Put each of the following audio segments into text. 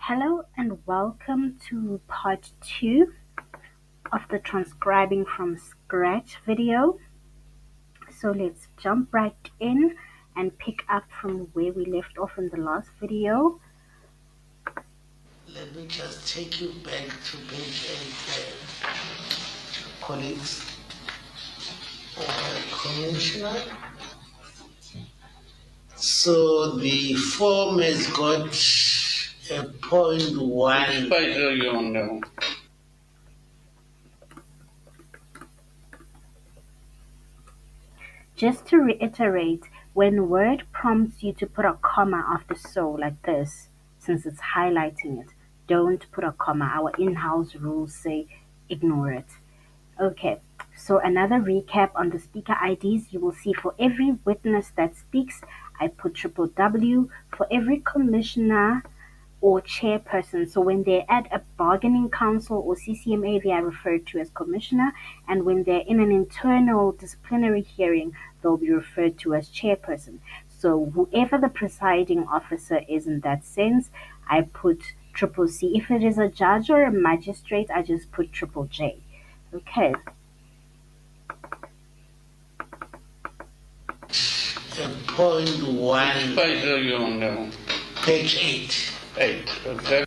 Hello and welcome to part 2 of the transcribing from scratch video. So let's jump right in and pick up from where we left off in the last video. Let me just take you back to page 8, colleagues or commissioner. So the form has got a point one. If I hear you on now. Just to reiterate, when Word prompts you to put a comma after so like this, since it's highlighting it, don't put a comma. Our in-house rules say ignore it. Okay, so another recap on the speaker IDs. You will see for every witness that speaks, I put triple W. For every commissioner or chairperson, so when they're at a bargaining council or CCMA, they are referred to as commissioner, and when they're in an internal disciplinary hearing, they'll be referred to as chairperson. So whoever the presiding officer is in that sense, I put triple C. If it is a judge or a magistrate, I just put triple J. Okay. Point one. If I hear you on now. Page 8. 8, okay.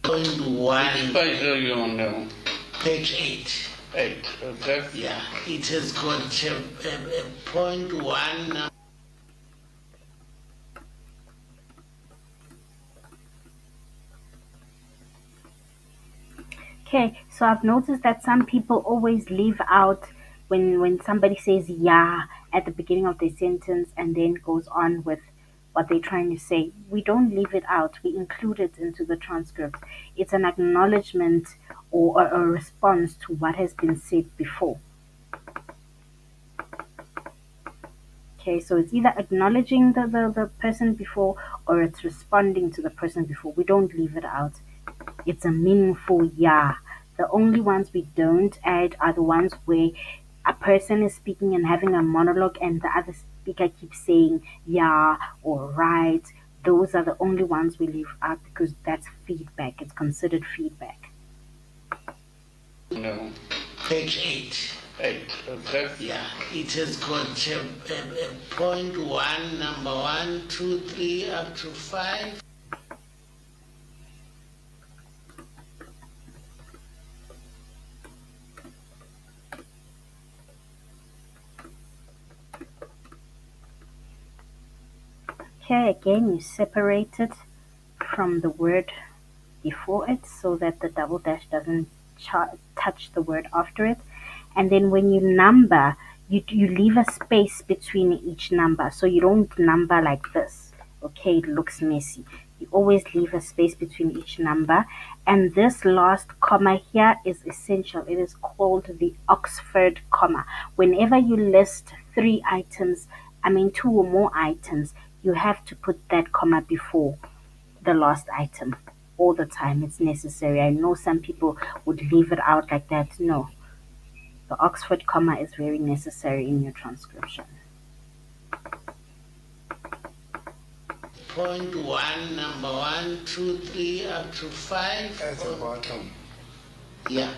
Point one. If I hear you on now. Page 8. 8, okay. Yeah, it has got a point one. Okay, so I've noticed that some people always leave out when somebody says yeah at the beginning of their sentence and then goes on with what they're trying to say. We don't leave it out, we include it into the transcript. It's an acknowledgement or a response to what has been said before. Okay, so it's either acknowledging the person before or it's responding to the person before. We don't leave it out. It's a meaningful yeah. The only ones we don't add are the ones where a person is speaking and having a monologue and the other speaker keeps saying yeah or right. Those are the only ones we leave out because that's feedback. It's considered feedback. No. Page 8. 8, okay. Yeah, it has got a point one, number 1, 2, 3, up to 5. Okay, again, you separate it from the word before it so that the double dash doesn't touch the word after it. And then when you number, you leave a space between each number. So you don't number like this. Okay, it looks messy. You always leave a space between each number. And this last comma here is essential. It is called the Oxford comma. Whenever you list two or more items, you have to put that comma before the last item all the time. It's necessary. I know some people would leave it out like that. No, the Oxford comma is very necessary in your transcription. Point one, number 1, 2, 3, up to 5. At the bottom. Yeah.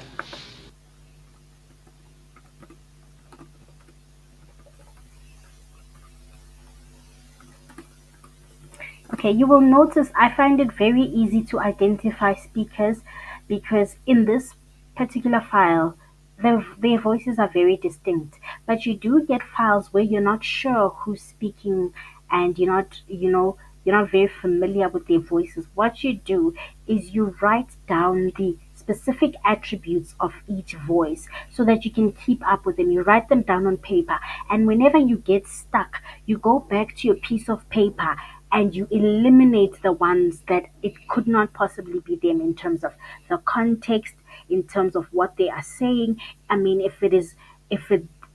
Okay, you will notice I find it very easy to identify speakers because in this particular file, their voices are very distinct. But you do get files where you're not sure who's speaking and you're not very familiar with their voices. What you do is you write down the specific attributes of each voice so that you can keep up with them. You write them down on paper, and whenever you get stuck, you go back to your piece of paper and you eliminate the ones that it could not possibly be them in terms of the context, in terms of what they are saying. I mean, if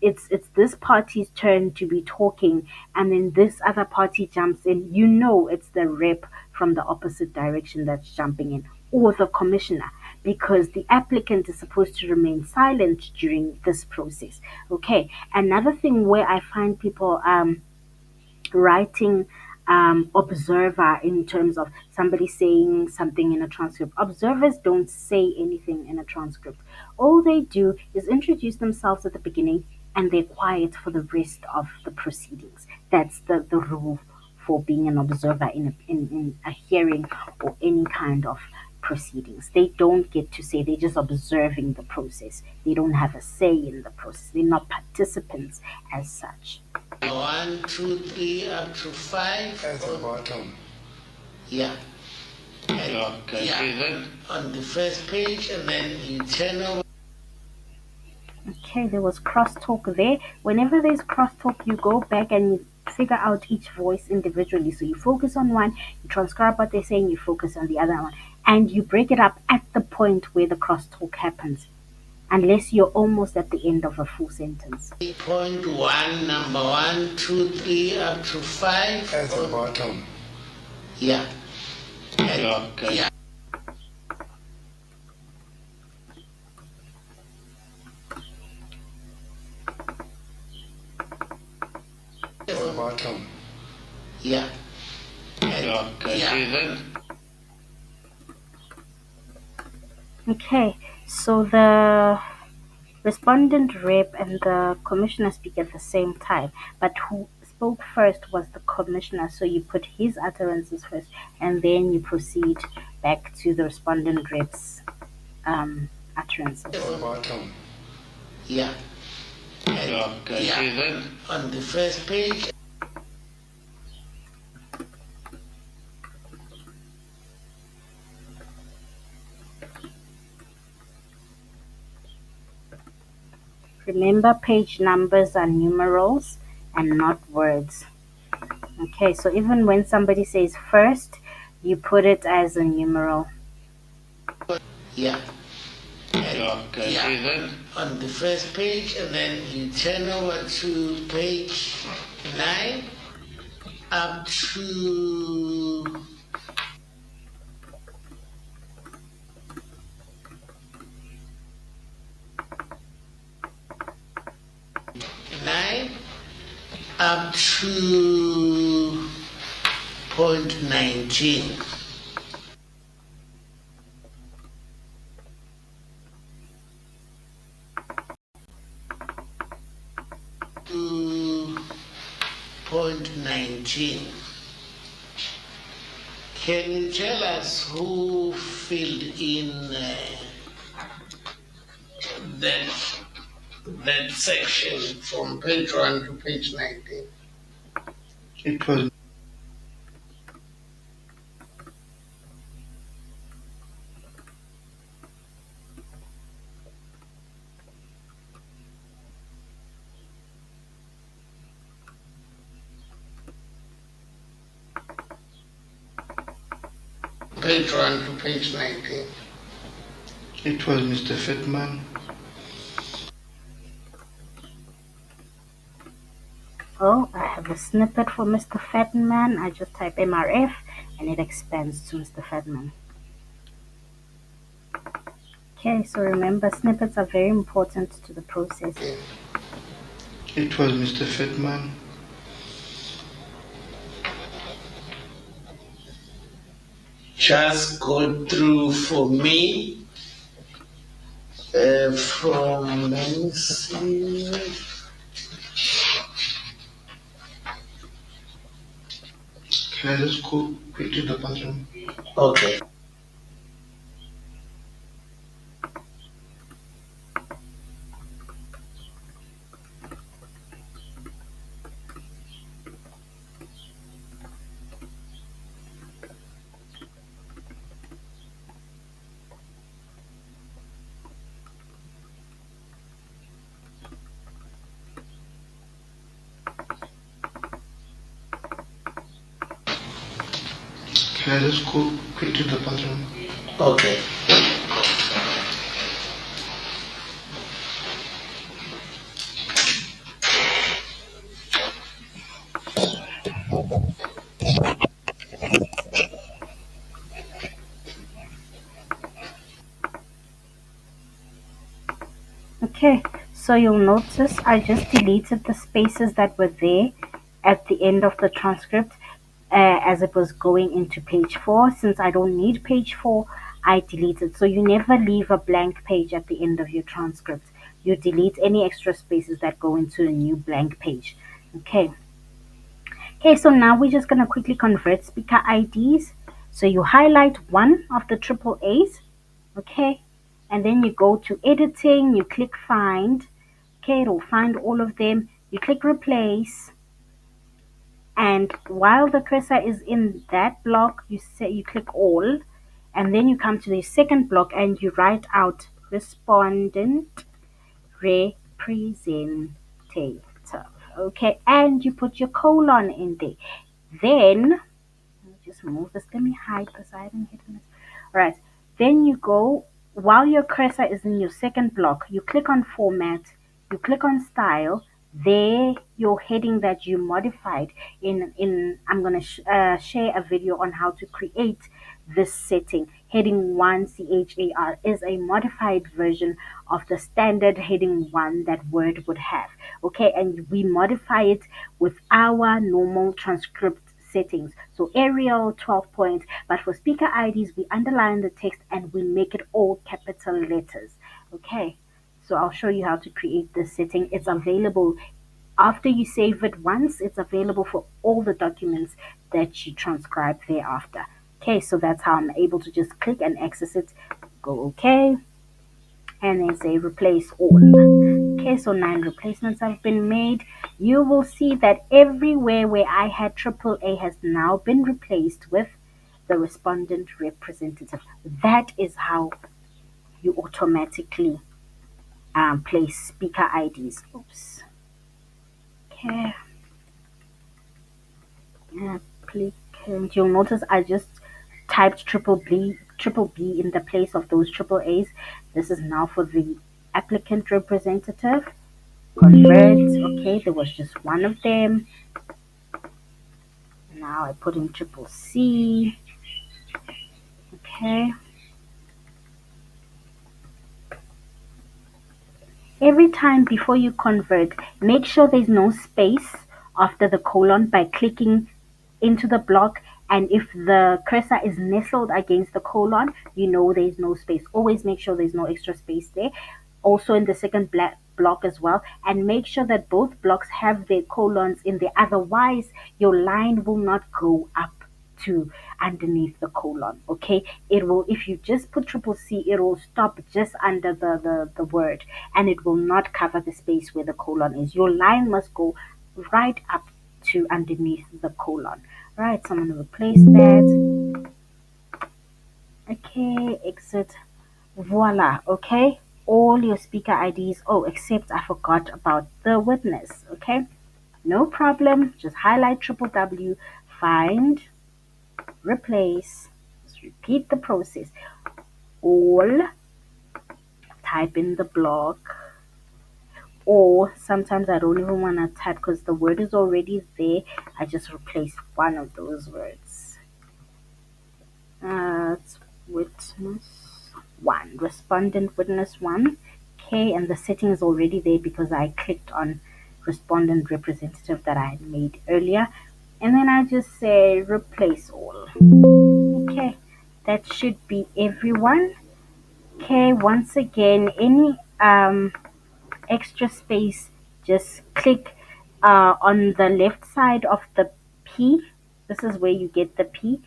it's this party's turn to be talking, and then this other party jumps in, it's the rep from the opposite direction that's jumping in, or the commissioner, because the applicant is supposed to remain silent during this process. Okay. Another thing where I find people writing observer in terms of somebody saying something in a transcript. Observers don't say anything in a transcript. All they do is introduce themselves at the beginning and they're quiet for the rest of the proceedings. That's the rule for being an observer in a hearing or any kind of proceedings. They don't get to say, they're just observing the process. They don't have a say in the process. They're not participants as such. 1, 2, 3, up to 5. At the bottom. Yeah. Okay. Yeah. On the first page, and then you turn over. Okay, there was crosstalk there. Whenever there's crosstalk, you go back and you figure out each voice individually. So you focus on one, you transcribe what they're saying, you focus on the other one, and you break it up at the point where the crosstalk happens, unless you're almost at the end of a full sentence. Point 1, number 1, 2, 3, up to 5. At the bottom. Yeah. Okay. Yeah. At the bottom. Yeah. Okay. Yeah. Okay, so the respondent rep and the commissioner speak at the same time, but who spoke first was the commissioner, so you put his utterances first and then you proceed back to the respondent rep's utterances. At the bottom. Yeah. Okay. Yeah. On the first page. Remember, page numbers are numerals and not words. Okay, so even when somebody says first, you put it as a numeral. Yeah. Okay. Yeah. On the first page, and then you turn over to page 9 up to up to point 19. To point 19. Can you tell us who filled in that section from page 1 to page 19? It was page 1 to page 19. It was Mr. Fitman. Oh, I have a snippet for Mr. Fatman. I just type MRF and it expands to Mr. Fatman. Okay, so remember, snippets are very important to the process. It was Mr. Fitman. Just go through for me from, let me see. Can I just go quick to the bathroom? Okay. Can I just go quick to the bathroom? Okay. Okay, so you'll notice I just deleted the spaces that were there at the end of the transcript as it was going into page 4. Since I don't need page 4, I deleted. So you never leave a blank page at the end of your transcript. You delete any extra spaces that go into a new blank page. Okay. Okay, so now we're just going to quickly convert speaker IDs. So you highlight one of the triple A's, okay, and then you go to editing, you click find, okay, it'll find all of them, you click replace, and while the cursor is in that block, you click all, and then you come to the second block and you write out respondent representative, okay, and you put your colon in there. Then let me just move this. Let me hide this. I haven't hidden this. All right. Then you go, while your cursor is in your second block, you click on format, you click on style. There, your heading that you modified I'm going to share a video on how to create this setting. Heading 1 CHAR is a modified version of the standard heading 1 that Word would have. Okay, and we modify it with our normal transcript settings. So Arial 12 point, but for speaker IDs, we underline the text and we make it all capital letters. Okay, so I'll show you how to create this setting. It's available after you save it once. It's available for all the documents that you transcribe thereafter. Okay, so that's how I'm able to just click and access it. Go OK, and then say replace all. Okay, so 9 replacements have been made. You will see that everywhere where I had AAA has now been replaced with the respondent representative. That is how you automatically place speaker IDs. Oops. Okay. Applicant. You'll notice I just typed triple B in the place of those triple A's. This is now for the applicant representative. Convert. Okay, there was just one of them. Now I put in triple C. Okay. Every time before you convert, make sure there's no space after the colon by clicking into the block, and if the cursor is nestled against the colon, you know there's no space. Always make sure there's no extra space there. Also in the second block as well, and make sure that both blocks have their colons in there. Otherwise, your line will not go up to underneath the colon. Okay, it will, if you just put triple C, it will stop just under the word, and it will not cover the space where the colon is. Your line must go right up to underneath the colon. Right, so I'm going to replace that. Okay, exit. Voila. Okay, all your speaker IDs. Oh, except I forgot about the witness. Okay, no problem. Just highlight triple W, find, replace. Just repeat the process. All, type in the block. Or sometimes I don't even want to type because the word is already there. I just replace one of those words. It's witness 1, respondent witness 1. Okay, and the setting is already there because I clicked on respondent representative that I had made earlier. And then I just say replace all. Okay, that should be everyone. Okay, once again, any extra space, just click on the left side of the P. This is where you get the P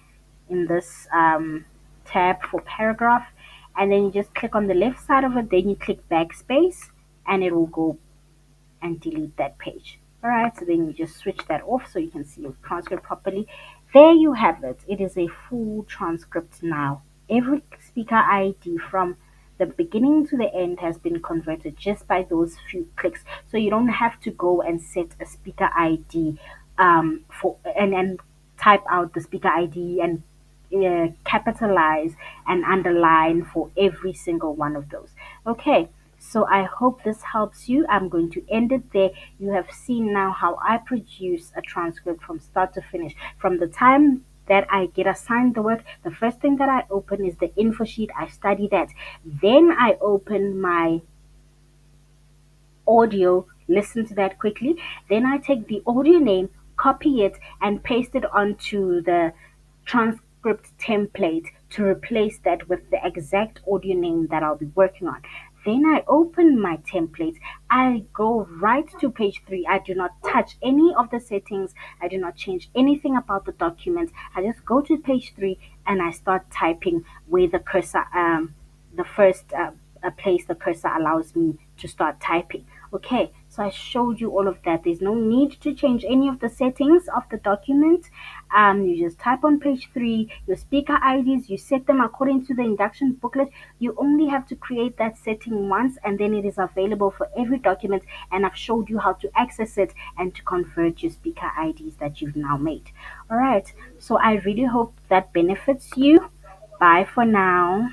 in this tab for paragraph, and then you just click on the left side of it, then you click backspace and it will go and delete that page. All right, so then you just switch that off so you can see your transcript properly. There you have it. It is a full transcript now. Every speaker ID from the beginning to the end has been converted just by those few clicks. So you don't have to go and set a speaker ID for and type out the speaker ID and capitalize and underline for every single one of those. Okay, so I hope this helps you. I'm going to end it there. You have seen now how I produce a transcript from start to finish. From the time that I get assigned the work, the first thing that I open is the info sheet. I study that. Then I open my audio, listen to that quickly. Then I take the audio name, copy it, and paste it onto the transcript template to replace that with the exact audio name that I'll be working on. Then I open my template. I go right to page 3. I do not touch any of the settings. I do not change anything about the document. I just go to page 3 and I start typing where the cursor, the first place the cursor allows me to start typing. Okay, so I showed you all of that. There's no need to change any of the settings of the document. You just type on page 3, your speaker IDs, you set them according to the induction booklet. You only have to create that setting once and then it is available for every document. And I've showed you how to access it and to convert your speaker IDs that you've now made. All right, so I really hope that benefits you. Bye for now.